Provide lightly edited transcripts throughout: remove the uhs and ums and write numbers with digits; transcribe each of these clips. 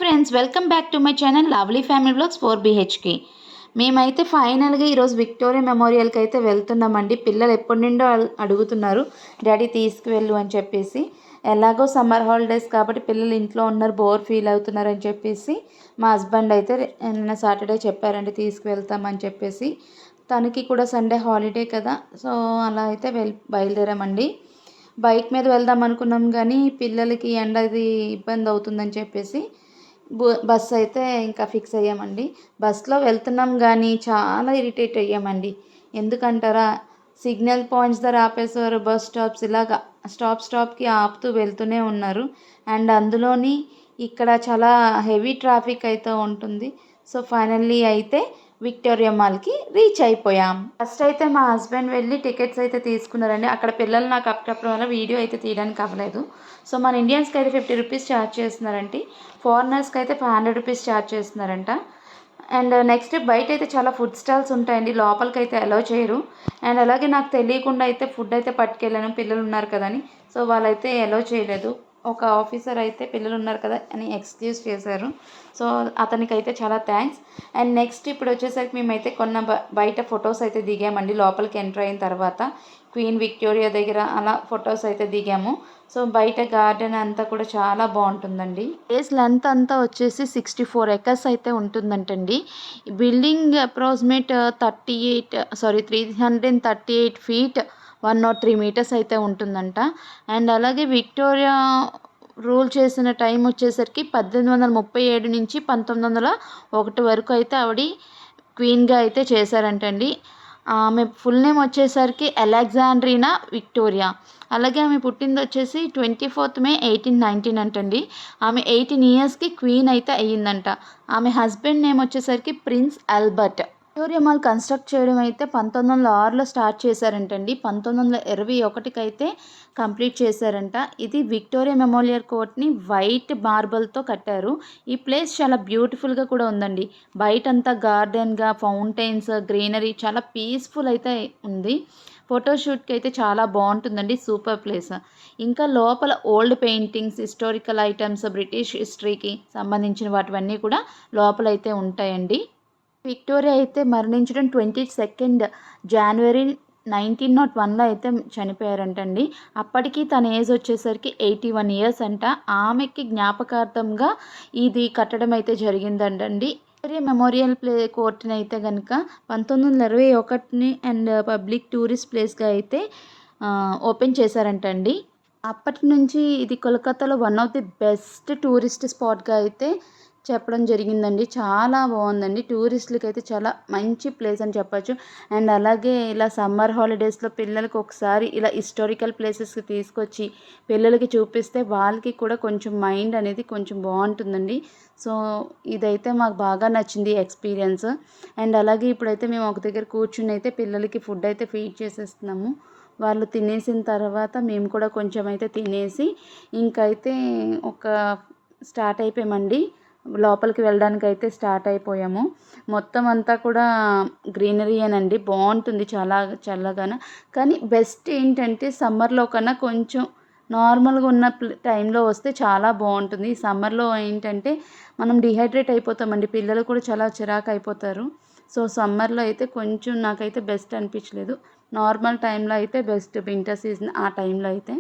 Friends, welcome back to my channel lovely family blogs 4BHK. మేమైతే ఫైనల్గా ఈరోజు Victoria మెమోరియల్కి అయితే వెళ్తున్నామండి. పిల్లలు ఎప్పటి నుండో అడుగుతున్నారు, డాడీ తీసుకువెళ్ళు అని చెప్పేసి. ఎలాగో సమ్మర్ హాలిడేస్ కాబట్టి పిల్లలు ఇంట్లో ఉన్నారు, బోర్ ఫీల్ అవుతున్నారు అని చెప్పేసి మా హస్బెండ్ అయితే నిన్న సాటర్డే చెప్పారండి తీసుకువెళ్తామని చెప్పేసి. తనకి కూడా సండే హాలిడే కదా, సో అలా అయితే బయలుదేరామండి. బైక్ మీద వెళ్దాం అనుకున్నాం కానీ పిల్లలకి ఎండ అది ఇబ్బంది అవుతుందని చెప్పేసి బస్ అయితే ఇంకా ఫిక్స్ అయ్యామండి. బస్సులో వెళ్తున్నాం కానీ చాలా ఇరిటేట్ అయ్యామండి. ఎందుకంటారా, సిగ్నల్ పాయింట్స్ దగ్గర ఆపేసేవారు, బస్ స్టాప్స్ ఇలాగా స్టాప్కి ఆపుతూ వెళ్తూనే ఉన్నారు. అండ్ అందులోని ఇక్కడ చాలా హెవీ ట్రాఫిక్ అయితే ఉంటుంది. సో ఫైనల్లీ అయితే విక్టోరియా మాల్కి రీచ్ అయిపోయాం. ఫస్ట్ అయితే మా హస్బెండ్ వెళ్ళి టికెట్స్ అయితే తీసుకున్నారండి. అక్కడ పిల్లలు నాకు అప్పటికప్పుడు వల్ల వీడియో అయితే తీయడానికి అవ్వలేదు. సో మన ఇండియన్స్కి అయితే 50 రూపీస్ ఛార్జ్ చేస్తున్నారంటే, ఫారినర్స్కి అయితే 500 రూపీస్ ఛార్జ్ చేస్తున్నారంట. అండ్ నెక్స్ట్ బయట అయితే చాలా ఫుడ్ స్టాల్స్ ఉంటాయండి, లోపలికి అయితే అలౌ చేయరు. అండ్ అలాగే నాకు తెలియకుండా అయితే ఫుడ్ అయితే పట్టుకెళ్ళాను, పిల్లలు ఉన్నారు కదా అని. సో వాళ్ళైతే అలౌ చేయలేదు. ఒక ఆఫీసర్ అయితే పిల్లలు ఉన్నారు కదా అని ఎక్స్క్యూజ్ చేశారు. సో అతనికైతే చాలా థ్యాంక్స్. అండ్ నెక్స్ట్ ఇప్పుడు వచ్చేసరికి మేమైతే బయట ఫొటోస్ అయితే దిగామండి. లోపలికి ఎంటర్ అయిన తర్వాత క్వీన్ విక్టోరియా దగ్గర అలా ఫొటోస్ అయితే దిగాము. సో బయట గార్డెన్ అంతా కూడా చాలా బాగుంటుందండి. ప్లేస్ లెంత్ అంతా వచ్చేసి 64 ఎకర్స్ అయితే ఉంటుందంటండి. బిల్డింగ్ అప్రాక్సిమేట్ 338 ఫీట్ 103 మీటర్స్ అయితే ఉంటుందంట. అండ్ అలాగే విక్టోరియా రూల్ చేసిన టైం వచ్చేసరికి 1837 నుంచి 1901 వరకు అయితే ఆవిడ క్వీన్గా అయితే చేశారంటండి. ఆమె ఫుల్ నేమ్ వచ్చేసరికి అలెగ్జాండ్రినా విక్టోరియా. అలాగే ఆమె పుట్టింది వచ్చేసి 24 మే 1819 అంటండి. ఆమె 18 ఇయర్స్కి క్వీన్ అయితే అయ్యిందంట. ఆమె హస్బెండ్ నేమ్ వచ్చేసరికి prince Albert. Victoria mall construct చేయడం అయితే 1906లో స్టార్ట్ చేశారంటండి. 1921కి అయితే కంప్లీట్ చేశారంట. ఇది విక్టోరియా మెమోరియల్ కోర్ట్ని వైట్ మార్బల్తో కట్టారు. ఈ ప్లేస్ చాలా బ్యూటిఫుల్గా కూడా ఉందండి. బయటంతా గార్డెన్గా, ఫౌంటైన్స్, గ్రీనరీ చాలా పీస్ఫుల్ అయితే ఉంది. ఫోటోషూట్కి అయితే చాలా బాగుంటుందండి, సూపర్ ప్లేస్. ఇంకా లోపల old paintings, historical items, British హిస్టరీకి సంబంధించిన వాటివన్నీ కూడా లోపలైతే ఉంటాయండి. విక్టోరియా అయితే మరణించడం 22 జనవరి 1901లో అయితే చనిపోయారంటండి. అప్పటికి తన ఏజ్ వచ్చేసరికి 81 ఇయర్స్ అంట. ఆమెకి జ్ఞాపకార్థంగా ఇది కట్టడం అయితే జరిగిందంటండి. విక్టోరియా మెమోరియల్ కోర్ట్ని అయితే కనుక 1921 అండ్ పబ్లిక్ టూరిస్ట్ ప్లేస్గా అయితే ఓపెన్ చేశారంటండి. అప్పటి నుంచి ఇది కోల్కతాలో one of the best tourist స్పాట్గా అయితే చెప్పడం జరిగిందండి. చాలా బాగుందండి, టూరిస్టులకి అయితే చాలా మంచి ప్లేస్ అని చెప్పచ్చు. అండ్ అలాగే ఇలా సమ్మర్ హాలిడేస్లో పిల్లలకి ఒకసారి ఇలా హిస్టారికల్ ప్లేసెస్కి తీసుకొచ్చి పిల్లలకి చూపిస్తే వాళ్ళకి కూడా కొంచెం మైండ్ అనేది కొంచెం బాగుంటుందండి. సో ఇదైతే మాకు బాగా నచ్చింది ఎక్స్పీరియన్స్. అండ్ అలాగే ఇప్పుడైతే మేము ఒక దగ్గర కూర్చుని అయితే పిల్లలకి ఫుడ్ అయితే ఫీడ్ చేసేస్తున్నాము. వాళ్ళు తినేసిన తర్వాత మేము కూడా కొంచెం అయితే తినేసి ఇంకైతే స్టార్ట్ అయిపోయామండి. లోపలికి వెళ్ళడానికి అయితే స్టార్ట్ అయిపోయాము. మొత్తం అంతా కూడా గ్రీనరీయేనండి, బాగుంటుంది చాలా చల్లగాను. కానీ బెస్ట్ ఏంటంటే సమ్మర్లో కన్నా కొంచెం నార్మల్గా ఉన్న టైంలో వస్తే చాలా బాగుంటుంది. ఈ సమ్మర్లో ఏంటంటే మనం డిహైడ్రేట్ అయిపోతామండి, పిల్లలు కూడా చాలా చిరాకు అయిపోతారు. సో సమ్మర్లో అయితే కొంచెం నాకైతే బెస్ట్ అనిపించలేదు. నార్మల్ టైంలో అయితే బెస్ట్, వింటర్ సీజన్ ఆ టైంలో అయితే.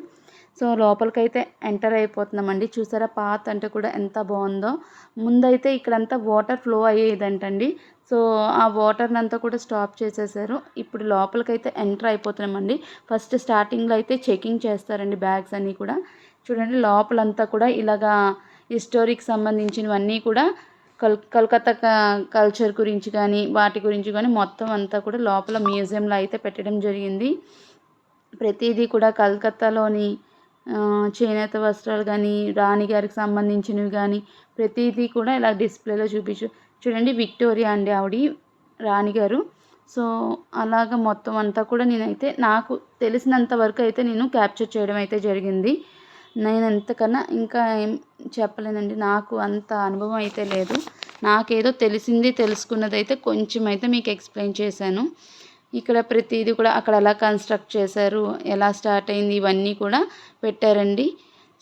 సో లోపలికైతే ఎంటర్ అయిపోతున్నామండి. చూసారా పాత్ అంటే కూడా ఎంత బాగుందో. ముందైతే ఇక్కడంతా వాటర్ ఫ్లో అయ్యేదంటండి. సో ఆ వాటర్ని అంతా కూడా స్టాప్ చేసేసారు. ఇప్పుడు లోపలికైతే ఎంటర్ అయిపోతున్నామండి. ఫస్ట్ స్టార్టింగ్లో అయితే చెకింగ్ చేస్తారండి బ్యాగ్స్ అన్నీ కూడా. చూడండి లోపలంతా కూడా ఇలాగా హిస్టోరీకి సంబంధించినవన్నీ కూడా కోల్కతా కల్చర్ గురించి కానీ వాటి గురించి కానీ మొత్తం అంతా కూడా లోపల మ్యూజియంలో అయితే పెట్టడం జరిగింది. ప్రతిదీ కూడా కలకత్తాలోని చేనేత వస్త్రాలు కానీ, రాణిగారికి సంబంధించినవి కానీ ప్రతిదీ కూడా ఇలా డిస్ప్లేలో చూడండి విక్టోరియా అండి ఆవిడ రాణిగారు. సో అలాగ మొత్తం అంతా కూడా నేనైతే నాకు తెలిసినంత వరకు అయితే నేను క్యాప్చర్ చేయడం అయితే జరిగింది. నేను ఎంతకన్నా ఇంకా ఏం చెప్పలేనండి, నాకు అంత అనుభవం అయితే లేదు. నాకేదో తెలుసుకున్నదైతే కొంచెం అయితే మీకు ఎక్స్ప్లెయిన్ చేశాను. ఇక్కడ ప్రతిదీ కూడా అక్కడ ఎలా కన్స్ట్రక్ట్ చేశారు, ఎలా స్టార్ట్ అయింది, ఇవన్నీ కూడా పెట్టారండి.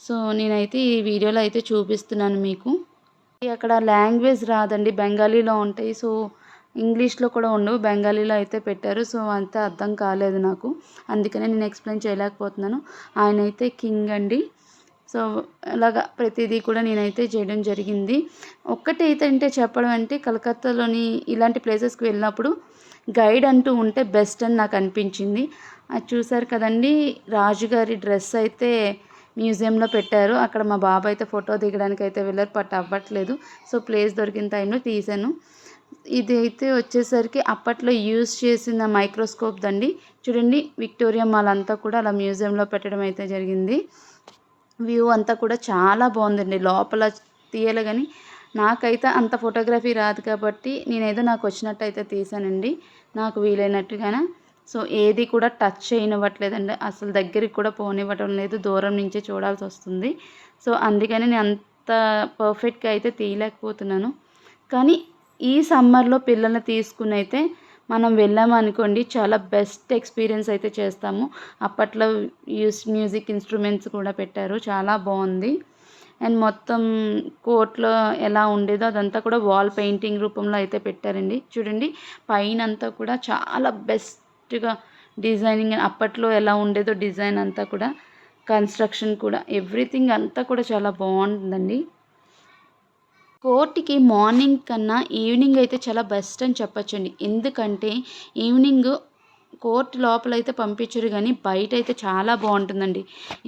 సో నేనైతే ఈ వీడియోలో అయితే చూపిస్తున్నాను మీకు. అక్కడ లాంగ్వేజ్ రాదండి, బెంగాలీలో ఉంటాయి. సో ఇంగ్లీష్లో కూడా ఉండవు, బెంగాలీలో అయితే పెట్టారు. సో అంత అర్థం కాలేదు నాకు, అందుకనే నేను ఎక్స్ప్లెయిన్ చేయలేకపోతున్నాను. ఆయన అయితే కింగ్ అండి. సో అలాగా ప్రతిదీ కూడా నేనైతే చేయడం జరిగింది. ఒక్కటైతే అంటే చెప్పడం అంటే కలకత్తాలోని ఇలాంటి ప్లేసెస్కి వెళ్ళినప్పుడు గైడ్ అంటూ ఉంటే బెస్ట్ అని నాకు అనిపించింది. అది చూసారు కదండి, రాజుగారి డ్రెస్ అయితే మ్యూజియంలో పెట్టారు. అక్కడ మా బాబాయ్ అయితే ఫోటో దిగడానికి అయితే వెళ్ళారు, బట్ అవ్వట్లేదు. సో ప్లేస్ దొరికిన టైంలో తీశాను. ఇది అయితే వచ్చేసరికి అప్పట్లో యూజ్ చేసిన మైక్రోస్కోప్ దండి. చూడండి, విక్టోరియా మాల్ అంతా కూడా అలా మ్యూజియంలో పెట్టడం అయితే జరిగింది. వ్యూ అంతా కూడా చాలా బాగుందండి. లోపల తీయాలి కానీ నాకైతే అంత ఫోటోగ్రఫీ రాదు కాబట్టి నేనేదో నాకు వచ్చినట్టు అయితే తీసానండి, నాకు వీలైనట్టుగానే. సో ఏది కూడా టచ్ చేయనివ్వట్లేదండి, అసలు దగ్గరికి కూడా పోనివ్వటం లేదు, దూరం నుంచే చూడాల్సి వస్తుంది. సో అందుకని నేను అంత పర్ఫెక్ట్గా అయితే తీయలేకపోతున్నాను. కానీ ఈ సమ్మర్లో పిల్లల్ని తీసుకుని అయితే మనం వెళ్ళామనుకోండి, చాలా బెస్ట్ ఎక్స్పీరియన్స్ అయితే చేస్తాము. అప్పట్లో మ్యూజిక్ ఇన్స్ట్రుమెంట్స్ కూడా పెట్టారు, చాలా బాగుంది. అండ్ మొత్తం కోర్ట్లో ఎలా ఉండేదో అదంతా కూడా వాల్ పెయింటింగ్ రూపంలో అయితే పెట్టారండి. చూడండి, పైన అంతా కూడా చాలా బెస్ట్గా డిజైనింగ్, అప్పట్లో ఎలా ఉండేదో డిజైన్ అంతా కూడా, కన్స్ట్రక్షన్ కూడా, ఎవ్రీథింగ్ అంతా కూడా చాలా బాగుంటుందండి. కోర్ట్‌కి మార్నింగ్ కన్నా ఈవినింగ్ అయితే చాలా బెస్ట్ అని చెప్పొచ్చండి. ఎందుకంటే ఈవినింగ్ కోర్ట్ లోపలైతే పంపించరు కానీ బయటైతే చాలా బాగుంటుందండి.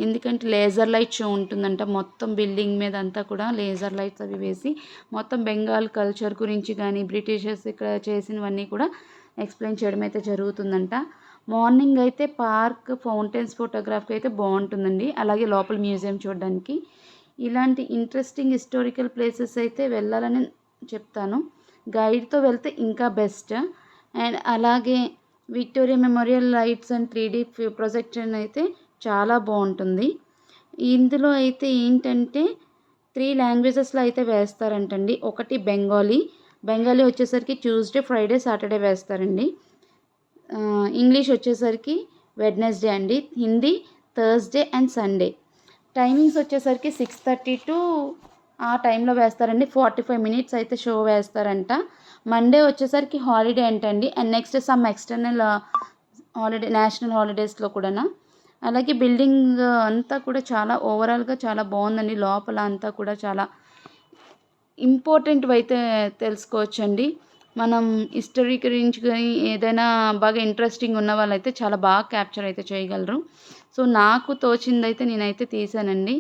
ఎందుకంటే లేజర్ లైట్ షో ఉంటుందంట. మొత్తం బిల్డింగ్ మీద అంతా కూడా లేజర్ లైట్స్ అవి వేసి మొత్తం బెంగాల్ కల్చర్ గురించి కానీ, బ్రిటిషర్స్ ఇక్కడ చేసినవన్నీ కూడా ఎక్స్ప్లెయిన్ చేయడం అయితే జరుగుతుందంట. మార్నింగ్ అయితే పార్క్, ఫౌంటైన్స్ ఫోటోగ్రాఫ్కి అయితే బాగుంటుందండి. అలాగే లోపల మ్యూజియం చూడడానికి. ఇలాంటి ఇంట్రెస్టింగ్ హిస్టారికల్ ప్లేసెస్ అయితే వెళ్ళాలని చెప్తాను. గైడ్తో వెళ్తే ఇంకా బెస్ట్. అండ్ అలాగే Victoria memorial lights and 3D projection అయితే చాలా బాగుంటుంది. ఇందులో అయితే ఏంటంటే 3 లాంగ్వేజెస్లో అయితే వేస్తారంటండి. ఒకటి బెంగాలీ, బెంగాలీ వచ్చేసరికి ట్యూస్డే, ఫ్రైడే, సాటర్డే వేస్తారండి. ఇంగ్లీష్ వచ్చేసరికి వెడ్నెస్డే అండి. Hindi Thursday and Sunday. Timings వచ్చేసరికి 6:30 టు ఆ టైంలో వేస్తారండి. 45 మినిట్స్ అయితే షో వేస్తారంట. మండే వచ్చేసరికి హాలిడే అంటండి. And next some external holiday, national హాలిడేస్లో కూడానా. అలాగే బిల్డింగ్ అంతా కూడా చాలా ఓవరాల్గా చాలా బాగుందండి. లోపల అంతా కూడా చాలా ఇంపార్టెంట్వి అయితే తెలుసుకోవచ్చండి. మనం హిస్టరీ గురించి కానీ ఏదైనా బాగా ఇంట్రెస్టింగ్ ఉన్న వాళ్ళైతే చాలా బాగా క్యాప్చర్ అయితే చేయగలరు. సో నాకు తోచిందైతే నేనైతే తీసానండి.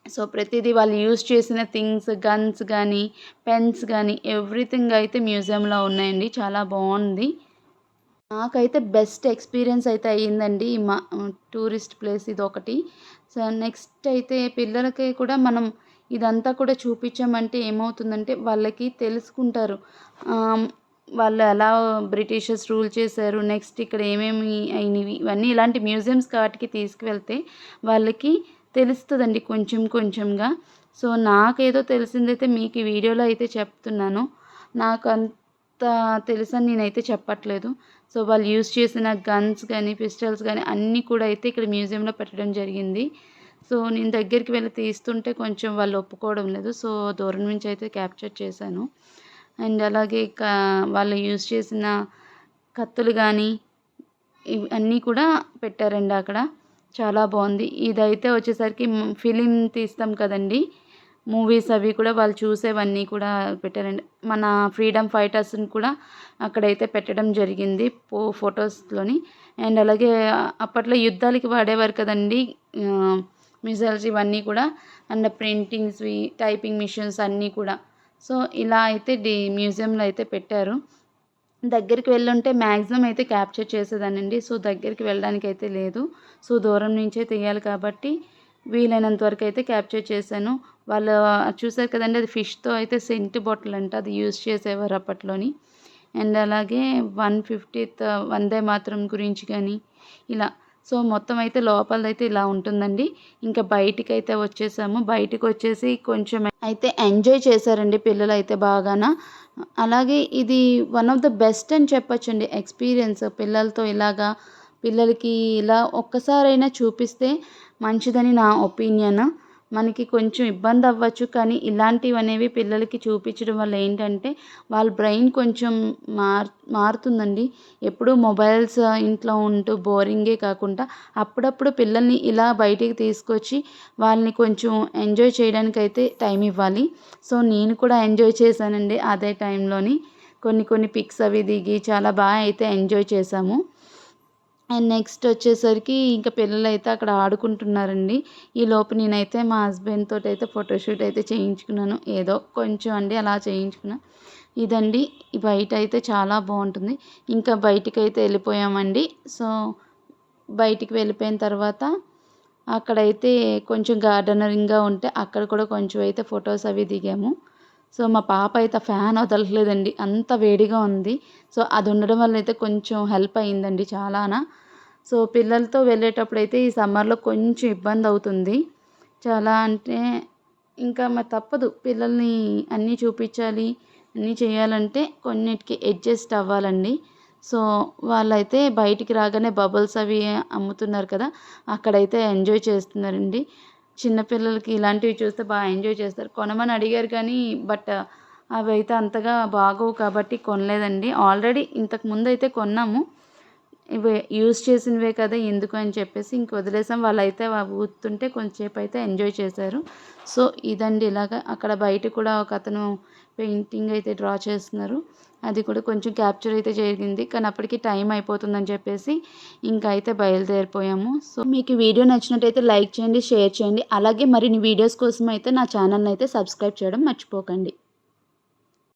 సో ప్రతిదీ వాళ్ళు యూజ్ చేసిన థింగ్స్, గన్స్ కానీ, పెన్స్ కానీ, ఎవ్రీథింగ్ అయితే మ్యూజియంలో ఉన్నాయండి. చాలా బాగుంది. నాకైతే బెస్ట్ ఎక్స్పీరియన్స్ అయితే అయ్యిందండి మా టూరిస్ట్ ప్లేస్ ఇదొకటి. సో నెక్స్ట్ అయితే పిల్లలకి కూడా మనం ఇదంతా కూడా చూపించామంటే ఏమవుతుందంటే వాళ్ళకి తెలుసుకుంటారు. వాళ్ళు ఎలా బ్రిటిషర్స్ రూల్ చేశారు, నెక్స్ట్ ఇక్కడ ఏమేమి అయినవి, ఇవన్నీ ఇలాంటి మ్యూజియంస్ వాటికి తీసుకువెళ్తే వాళ్ళకి తెలుస్తుందండి కొంచెం కొంచెంగా. సో నాకేదో తెలిసిందైతే మీకు ఈ వీడియోలో అయితే చెప్తున్నాను. నాకు అంత తెలుసని నేనైతే చెప్పట్లేదు. సో వాళ్ళు యూజ్ చేసిన గన్స్ కానీ, పిస్టల్స్ కానీ అన్నీ కూడా అయితే ఇక్కడ మ్యూజియంలో పెట్టడం జరిగింది. సో నేను దగ్గరికి వెళ్ళి తీస్తుంటే కొంచెం వాళ్ళు ఒప్పుకోవడం లేదు. సో దూరం నుంచి అయితే క్యాప్చర్ చేశాను. అండ్ అలాగే వాళ్ళు యూజ్ చేసిన కత్తులు కానీ ఇవి అన్నీ కూడా పెట్టారండి అక్కడ. చాలా బాగుంది. ఇదైతే వచ్చేసరికి ఫిలిం తీస్తాం కదండి, మూవీస్ అవి కూడా వాళ్ళు చూసేవన్నీ కూడా పెట్టారండి. మన ఫ్రీడమ్ ఫైటర్స్ని కూడా అక్కడైతే పెట్టడం జరిగింది ఫొటోస్లోని. అండ్ అలాగే అప్పట్లో యుద్ధాలకి వాడేవారు కదండి మిసైల్స్, ఇవన్నీ కూడా. అండ్ ప్రింటింగ్స్వి, టైపింగ్ మిషన్స్ అన్నీ కూడా. సో ఇలా అయితే మ్యూజియంలో అయితే పెట్టారు. దగ్గరికి వెళ్ళుంటే మ్యాక్సిమం అయితే క్యాప్చర్ చేసేదానండి. సో దగ్గరికి వెళ్ళడానికి అయితే లేదు. సో దూరం నుంచే తీయాలి కాబట్టి వీలైనంత వరకు అయితే క్యాప్చర్ చేశాను. వాళ్ళు చూసారు కదండి, అది ఫిష్తో అయితే సెంట్ బాటిల్ అంట, అది యూజ్ చేసేవారు అప్పట్లోని. అండ్ అలాగే 150th వందే మాతరం గురించి కానీ ఇలా. సో మొత్తం అయితే లోపలైతే ఇలా ఉంటుందండి. ఇంకా బయటికైతే వచ్చేసాము. బయటకు వచ్చేసి కొంచెం అయితే ఎంజాయ్ చేశారండి పిల్లలు అయితే బాగాన. అలాగే ఇది వన్ ఆఫ్ ద బెస్ట్ అని చెప్పొచ్చండి ఎక్స్పీరియన్స్. పిల్లలతో ఇలాగా పిల్లలకి ఇలా ఒక్కసారైనా చూపిస్తే మంచిదని నా ఒపీనియన్. మనకి కొంచెం ఇబ్బంది అవ్వచ్చు. కానీ ఇలాంటివనేవి పిల్లలకి చూపించడం వల్ల ఏంటంటే వాళ్ళ బ్రెయిన్ కొంచెం మారుతుందండి. ఎప్పుడూ మొబైల్స్ ఇంట్లో ఉంటూ బోరింగే కాకుండా అప్పుడప్పుడు పిల్లల్ని ఇలా బయటికి తీసుకొచ్చి వాళ్ళని కొంచెం ఎంజాయ్ చేయడానికైతే టైం ఇవ్వాలి. సో నేను కూడా ఎంజాయ్ చేశానండి అదే టైంలోని. కొన్ని పిక్స్ అవి దిగి చాలా బాగా అయితే ఎంజాయ్ చేశాము. అండ్ నెక్స్ట్ వచ్చేసరికి ఇంకా పిల్లలైతే అక్కడ ఆడుకుంటున్నారండి. ఈలోపు నేనైతే మా హస్బెండ్ తోటైతే ఫోటోషూట్ అయితే చేయించుకున్నాను. ఏదో కొంచెం అండి అలా చేయించుకున్నా. ఇదండి బయటైతే చాలా బాగుంటుంది. ఇంకా బయటికైతే వెళ్ళిపోయామండి. సో బయటికి వెళ్ళిపోయిన తర్వాత అక్కడైతే కొంచెం గార్డెనరింగ్గా ఉంటే అక్కడ కూడా కొంచెం అయితే ఫొటోస్ అవి దిగాము. సో మా పాప అయితే ఫ్యాన్ వదలట్లేదండి, అంత వేడిగా ఉంది. సో అది ఉండడం వల్ల అయితే కొంచెం హెల్ప్ అయిందండి చాలానా. సో పిల్లలతో వెళ్ళేటప్పుడైతే ఈ సమ్మర్లో కొంచెం ఇబ్బంది అవుతుంది. చాలా అంటే ఇంకా మరి తప్పదు, పిల్లల్ని అన్నీ చూపించాలి, అన్నీ చేయాలంటే కొన్నిటికి అడ్జస్ట్ అవ్వాలండి. సో వాళ్ళైతే బయటికి రాగానే బబుల్స్ అవి అమ్ముతున్నారు కదా, అక్కడైతే ఎంజాయ్ చేస్తున్నారండి. చిన్న పిల్లలకి ఇలాంటివి చూస్తే బాగా ఎంజాయ్ చేస్తారు. కొనమని అడిగారు కానీ అవైతే అంతగా బాగోవు కాబట్టి కొనలేదండి. ఆల్రెడీ ఇంతకు ముందైతే కొన్నాము. ఇవి యూజ్ చేసినవే కదా ఎందుకు అని చెప్పేసి ఇంక వదిలేసాం. వాళ్ళైతే ఊతుంటే కొంచెంసేపు అయితే ఎంజాయ్ చేశారు. సో ఇదండి ఇలాగా. అక్కడ బయట కూడా ఒకతను పెయింటింగ్ అయితే డ్రా చేస్తున్నారు. అది కూడా కొంచెం క్యాప్చర్ అయితే జరిగింది. కానీ అప్పటికి టైం అయిపోతుందని చెప్పేసి ఇంకా అయితే బయలుదేరిపోయాము. సో మీకు ఈ వీడియో నచ్చినట్టయితే లైక్ చేయండి, షేర్ చేయండి. అలాగే మరిన్ని వీడియోస్ కోసం అయితే నా ఛానల్ని అయితే సబ్స్క్రైబ్ చేయడం మర్చిపోకండి.